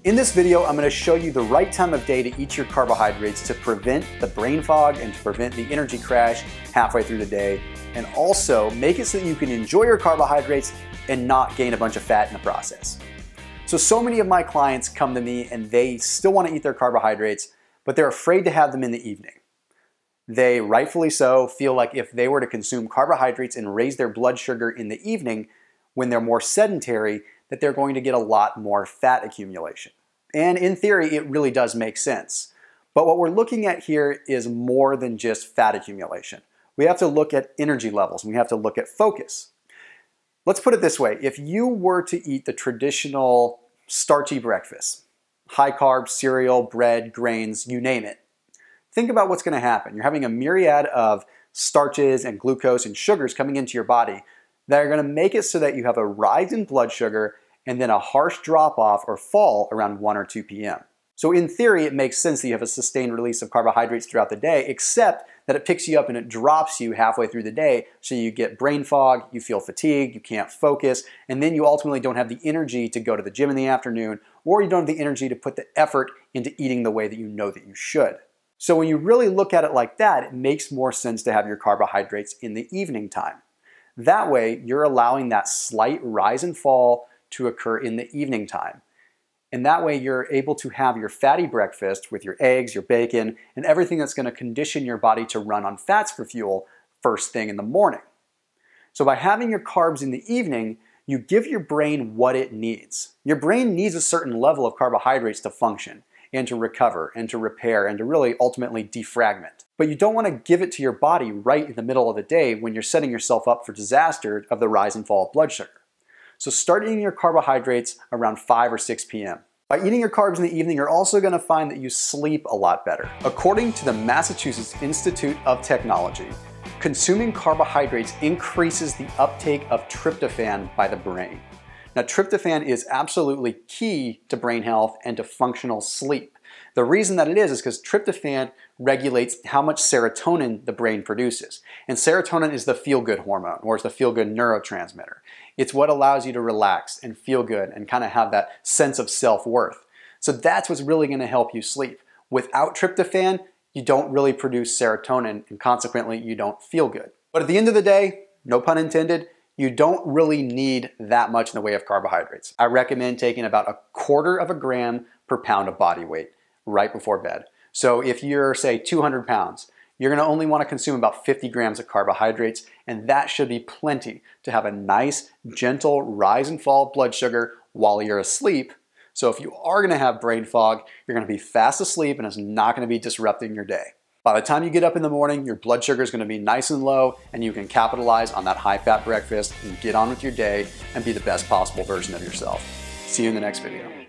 In this video, I'm going to show you the right time of day to eat your carbohydrates to prevent the brain fog and to prevent the energy crash halfway through the day, and also make it so that you can enjoy your carbohydrates and not gain a bunch of fat in the process. So many of my clients come to me and they still want to eat their carbohydrates, but they're afraid to have them in the evening. They, rightfully so, feel like if they were to consume carbohydrates and raise their blood sugar in the evening when they're more sedentary, that they're going to get a lot more fat accumulation. And in theory, it really does make sense. But what we're looking at here is more than just fat accumulation. We have to look at energy levels, and we have to look at focus. Let's put it this way. If you were to eat the traditional starchy breakfast, high carb, cereal, bread, grains, you name it, think about what's going to happen. You're having a myriad of starches and glucose and sugars coming into your body that are going to make it so that you have a rise in blood sugar and then a harsh drop off or fall around 1 or 2 p.m. So in theory, it makes sense that you have a sustained release of carbohydrates throughout the day, except that it picks you up and it drops you halfway through the day, so you get brain fog, you feel fatigued, you can't focus, and then you ultimately don't have the energy to go to the gym in the afternoon, or you don't have the energy to put the effort into eating the way that you know that you should. So when you really look at it like that, it makes more sense to have your carbohydrates in the evening time. That way, you're allowing that slight rise and fall to occur in the evening time. And that way, you're able to have your fatty breakfast with your eggs, your bacon, and everything that's going to condition your body to run on fats for fuel first thing in the morning. So by having your carbs in the evening, you give your brain what it needs. Your brain needs a certain level of carbohydrates to function, and to recover, and to repair, and to really ultimately defragment. But you don't want to give it to your body right in the middle of the day when you're setting yourself up for disaster of the rise and fall of blood sugar. So start eating your carbohydrates around 5 or 6 p.m. By eating your carbs in the evening, you're also going to find that you sleep a lot better. According to the Massachusetts Institute of Technology, consuming carbohydrates increases the uptake of tryptophan by the brain. Now, tryptophan is absolutely key to brain health and to functional sleep. The reason that it is because tryptophan regulates how much serotonin the brain produces. And serotonin is the feel-good hormone, or it's the feel-good neurotransmitter. It's what allows you to relax and feel good and kind of have that sense of self-worth. So that's what's really going to help you sleep. Without tryptophan, you don't really produce serotonin, and consequently, you don't feel good. But at the end of the day, no pun intended, you don't really need that much in the way of carbohydrates. I recommend taking about 1/4 gram per pound of body weight right before bed. So if you're, say, 200 pounds, you're going to only want to consume about 50 grams of carbohydrates, and that should be plenty to have a nice, gentle rise and fall of blood sugar while you're asleep. So if you are going to have brain fog, you're going to be fast asleep and it's not going to be disrupting your day. By the time you get up in the morning, your blood sugar is going to be nice and low, and you can capitalize on that high-fat breakfast and get on with your day and be the best possible version of yourself. See you in the next video.